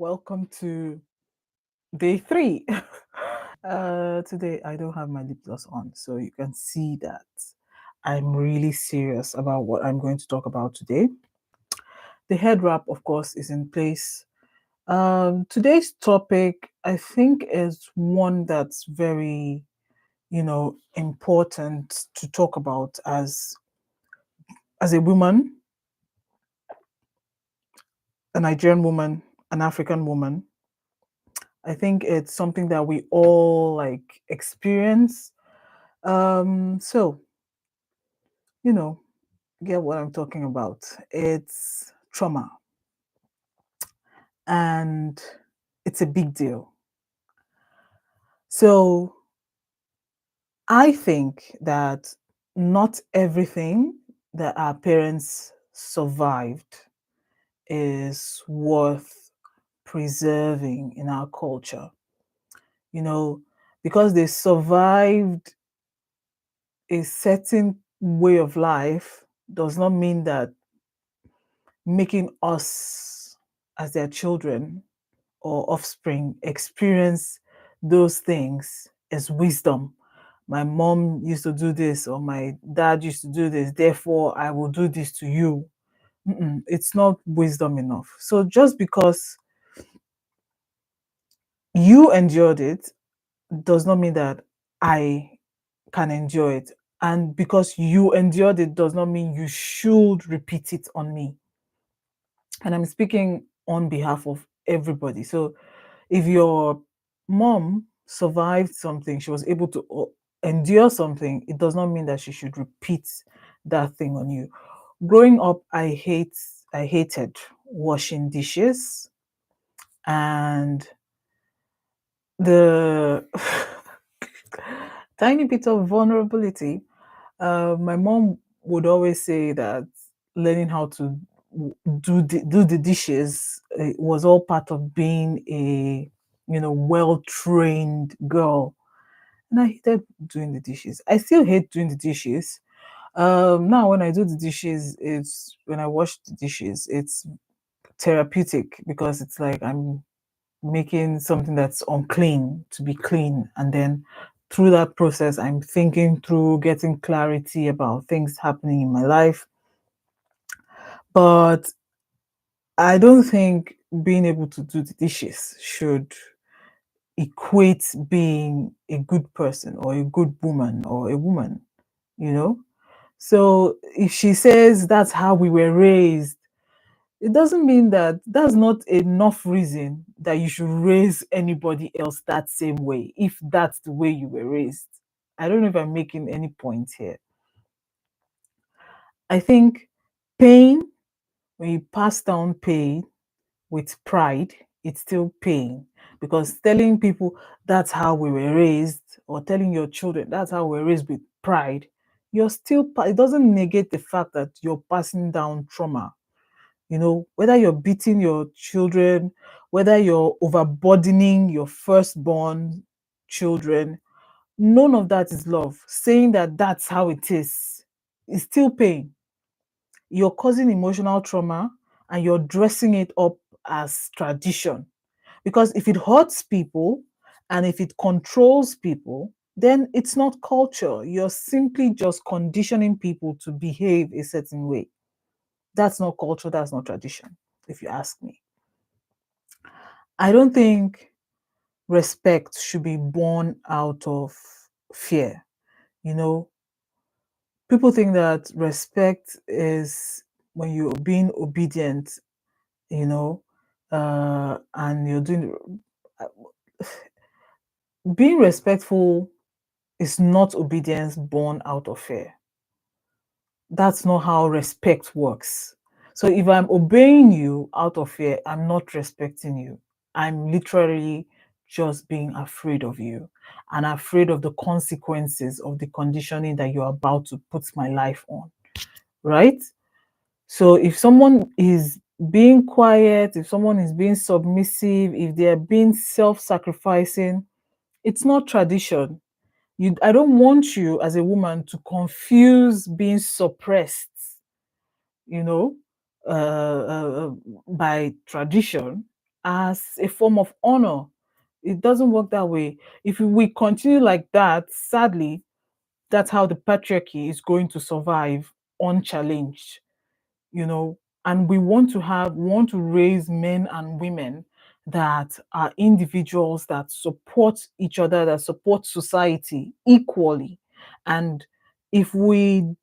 Welcome to day three. Today I don't have my lip gloss on, so you can see that I'm really serious about what I'm going to talk about today. The head wrap, of course, is in place. Today's topic, I think, is one that's very, important to talk about as a woman, a Nigerian woman, an African woman. I think it's something that we all experience. So, you know, get what I'm talking about. It's trauma and it's a big deal. So, I think that not everything that our parents survived is worth preserving in our culture. You know, because they survived a certain way of life does not mean that making us as their children or offspring experience those things as wisdom. My mom used to do this, or my dad used to do this, therefore I will do this to you. It's not wisdom enough. So just because you endured it does not mean that I can enjoy it. And because you endured it does not mean you should repeat it on me. And I'm speaking on behalf of everybody. So if your mom survived something, she was able to endure something, it does not mean that she should repeat that thing on you. Growing up, I hated washing dishes, and the tiny bit of vulnerability. My mom would always say that learning how to do the dishes was all part of being a well trained girl, and I hated doing the dishes. I still hate doing the dishes. Now when I do the dishes, it's when I wash the dishes, it's therapeutic because it's like I'm making something that's unclean to be clean, and then through that process I'm thinking through getting clarity about things happening in my life. But I don't think being able to do the dishes should equate being a good person or a good woman or a woman, you know? So if she says that's how we were raised, it doesn't mean that that's not enough reason that you should raise anybody else that same way, if that's the way you were raised. I don't know if I'm making any point here. I think pain, when you pass down pain with pride, it's still pain, because telling people that's how we were raised, or telling your children that's how we were raised with pride, you're still, it doesn't negate the fact that you're passing down trauma. Whether you're beating your children, whether you're overburdening your firstborn children, none of that is love. Saying that that's how it is still pain. You're causing emotional trauma and you're dressing it up as tradition. Because if it hurts people and if it controls people, then it's not culture. You're simply just conditioning people to behave a certain way. That's not culture, that's not tradition, if you ask me. I don't think respect should be born out of fear. You know, people think that respect is when you're being obedient, and you're doing being respectful is not obedience born out of fear. That's not how respect works. So if I'm obeying you out of fear, I'm not respecting you. I'm literally just being afraid of you and afraid of the consequences of the conditioning that you're about to put my life on. Right? So if someone is being quiet, if someone is being submissive, if they're being self-sacrificing, it's not tradition. I don't want you as a woman to confuse being suppressed, you know, by tradition as a form of honor. It doesn't work that way. If we continue like that, sadly, that's how the patriarchy is going to survive unchallenged, you know. And we want to raise men and women that are individuals that support each other, that support society equally. And if we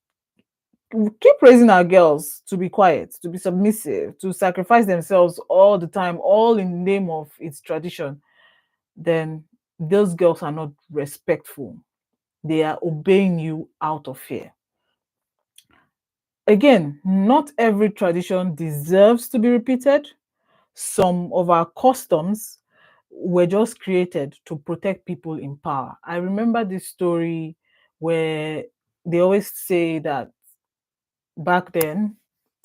keep raising our girls to be quiet, to be submissive, to sacrifice themselves all the time, all in the name of its tradition, then those girls are not respectful. They are obeying you out of fear. Again, not every tradition deserves to be repeated. Some of our customs were just created to protect people in power. I remember this story where they always say that back then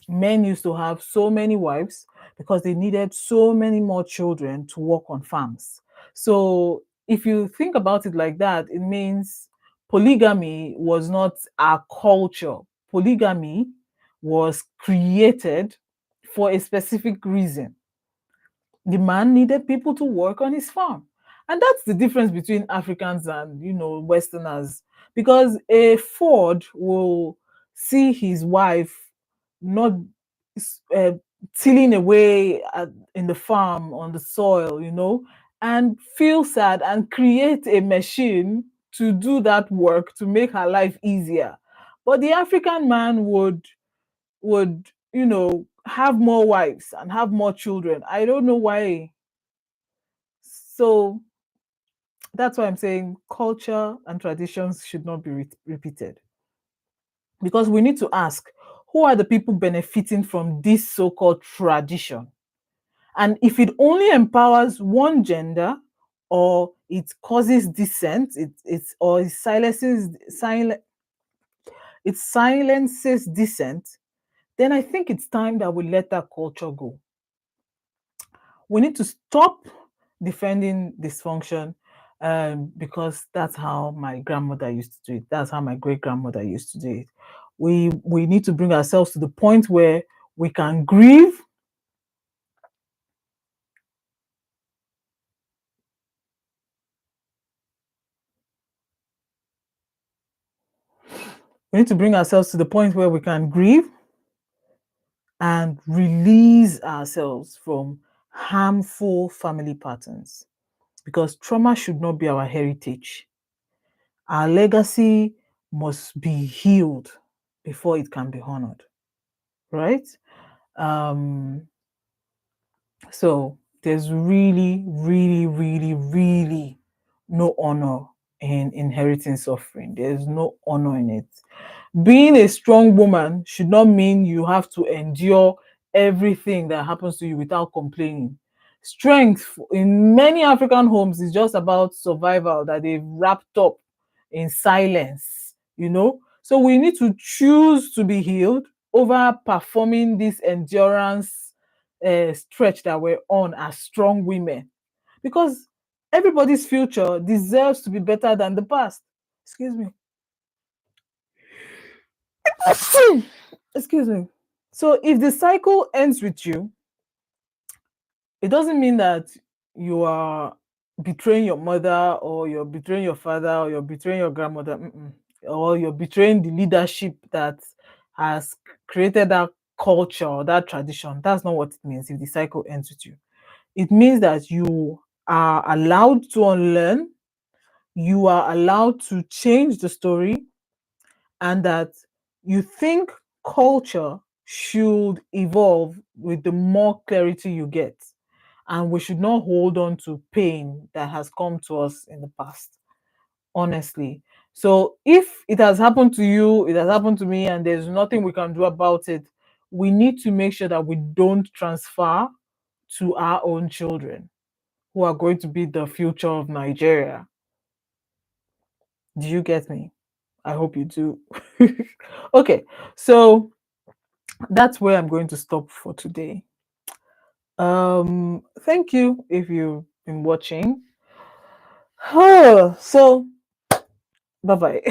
men used to have so many wives because they needed so many more children to work on farms. So if you think about it like that, it means polygamy was not our culture. Polygamy was created for a specific reason. The man needed people to work on his farm. And that's the difference between Africans and, Westerners. Because a Ford will see his wife not uh, tilling away in the farm on the soil, and feel sad and create a machine to do that work to make her life easier. But the African man would have more wives and have more children. I don't know why. So that's why I'm saying culture and traditions should not be repeated, because we need to ask, who are the people benefiting from this so-called tradition? And if it only empowers one gender, or it causes dissent, or it silences dissent, then I think it's time that we let that culture go. We need to stop defending dysfunction, because that's how my grandmother used to do it. That's how my great grandmother used to do it. We need to bring ourselves to the point where we can grieve. We need to bring ourselves to the point where we can grieve and release ourselves from harmful family patterns, because trauma should not be our heritage. Our legacy must be healed before it can be honored, right? Um, so there's really, really, really, really no honor in inheriting suffering. There's no honor in it. Being a strong woman should not mean you have to endure everything that happens to you without complaining. Strength in many African homes is just about survival that they've wrapped up in silence. So we need to choose to be healed over performing this endurance stretch that we're on as strong women, because everybody's future deserves to be better than the past. Excuse me. Excuse me. So if the cycle ends with you, it doesn't mean that you are betraying your mother, or you're betraying your father, or you're betraying your grandmother. Or you're betraying the leadership that has created that culture or that tradition. That's not what it means if the cycle ends with you. It means that you are allowed to unlearn, you are allowed to change the story, and that you think culture should evolve with the more clarity you get. And we should not hold on to pain that has come to us in the past, honestly. So if it has happened to you, it has happened to me, and there's nothing we can do about it, we need to make sure that we don't transfer to our own children, who are going to be the future of Nigeria. Do you get me? I hope you do. Okay, so that's where I'm going to stop for today. Thank you if you've been watching. So bye bye.